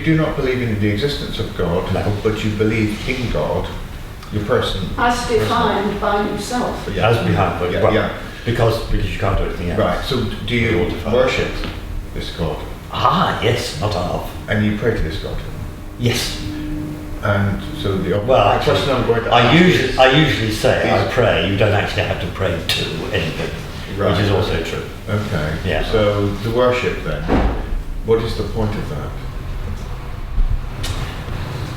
do not believe in the existence of God, No. but you believe in God, your person. As defined by yourself. Yeah. As behind, but Yeah. because you can't do anything else. Right, so do you You're defined. worship this God? Ah, yes, not of. And you pray to this God? Yes. And so the Well, question I'm going to I ask usually say I is- pray. You don't actually have to pray to anything, which is also true. Okay. Yeah. So the worship then, what is the point of that?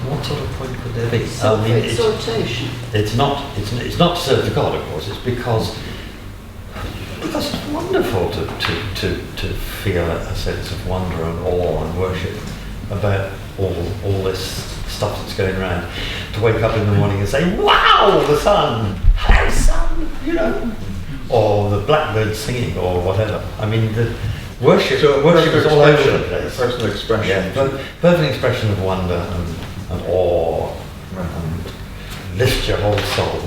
What sort of point could there be? Self-exaltation. It's not to serve the God, of course. It's because it's wonderful to feel a sense of wonder and awe and worship about all this stuff that's going around. To wake up in the morning and say, "Wow, the sun! Hello, sun!" or the blackbird singing, or whatever. I mean, the worship is all over the place. Personal expression. Yeah, perfect expression of wonder and awe and lift your whole soul.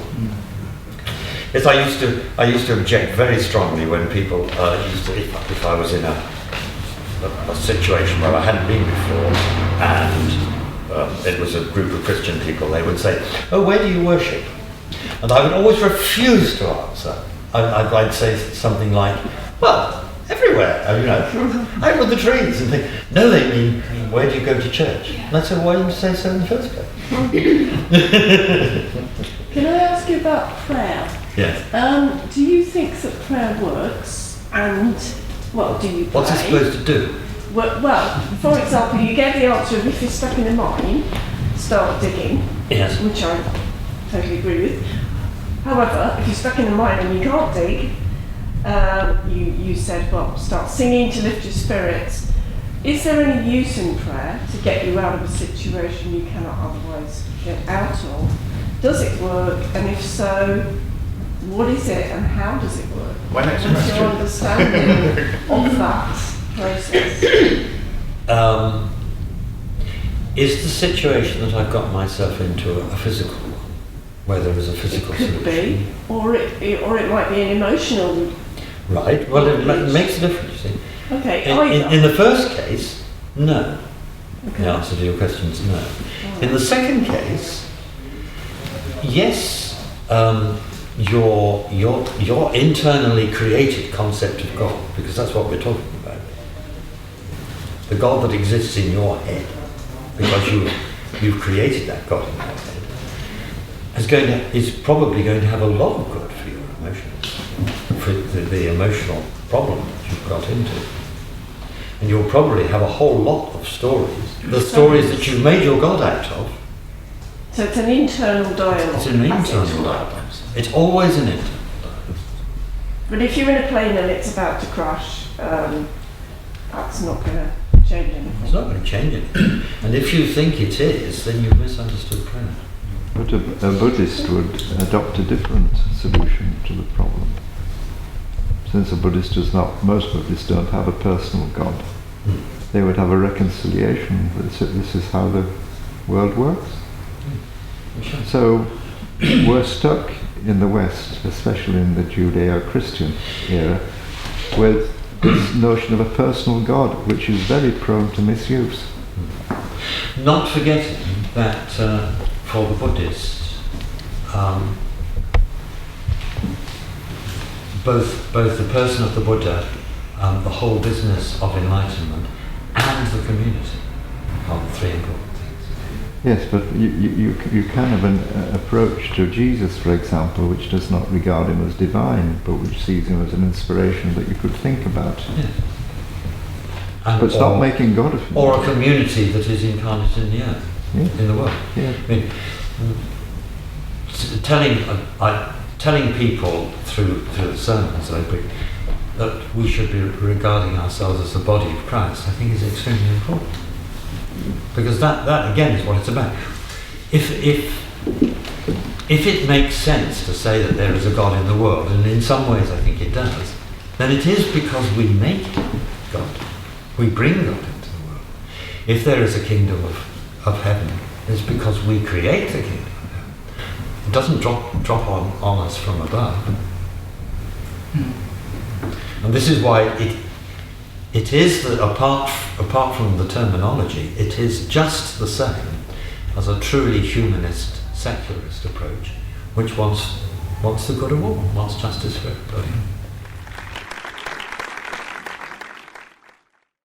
Yes, I used to object very strongly when people used to, if I was in a situation where I hadn't been before, and it was a group of Christian people, they would say, "Oh, where do you worship?" And I would always refuse to answer. I'd say something like, "Well, everywhere, out with the trees," and think, "No, they mean, where do you go to church?" And I said, "Why didn't you say so in the first place?" Can I ask you about prayer? Yes. Do you think that prayer works? And, well, do you pray? What's it supposed to do? Well, for example, you gave the answer of if you're stuck in a mine, start digging. Yes. Which I totally agree with. However, if you're stuck in a mine and you can't dig, you said, well, start singing to lift your spirits. Is there any use in prayer to get you out of a situation you cannot otherwise get out of? Does it work? And if so, what is it and how does it work? My next What's question. your understanding of that process? Is the situation that I've got myself into a physical one, where there is a physical It could solution? be, or it might be an emotional. Right, well it makes a difference, you see. Okay, In the first case, no. Okay. The answer to your question is no. In the second case, yes, your internally created concept of God, because that's what we're talking about. The God that exists in your head, because you've created that God in your head, is probably going to have a lot of good for your emotions, for the emotional problem that you've got into. And you'll probably have a whole lot of stories, the stories that you've made your God out of. So it's an internal dialogue. It's an internal dialogue. It's always an internal dialogue. But if you're in a plane and it's about to crash, that's not going to change anything. It's not going to change anything. And if you think it is, then you've misunderstood prayer. But a Buddhist would adopt a different solution to the problem. Since a Buddhist most Buddhists don't have a personal God. They would have a reconciliation. This is how the world works. So we're stuck in the West, especially in the Judeo-Christian era, with this notion of a personal God, which is very prone to misuse. Not forgetting that for the Buddhists, both the person of the Buddha, the whole business of enlightenment, and the community are the three important things. Yes, but you can have an approach to Jesus, for example, which does not regard him as divine, but which sees him as an inspiration that you could think about. Yes. And But stop making God of him. Or a community that is incarnate in the earth, in the world. Yeah. I mean, telling people through the sermons I preach that we should be regarding ourselves as the body of Christ, I think is extremely important. Because that again is what it's about. If it makes sense to say that there is a God in the world, and in some ways I think it does, then it is because we make God. We bring God into the world. If there is a kingdom of heaven, it's because we create the kingdom of heaven. It doesn't drop on us from above. And this is why it is that apart from the terminology, it is just the same as a truly humanist, secularist approach, which wants the good of all, wants justice for everybody.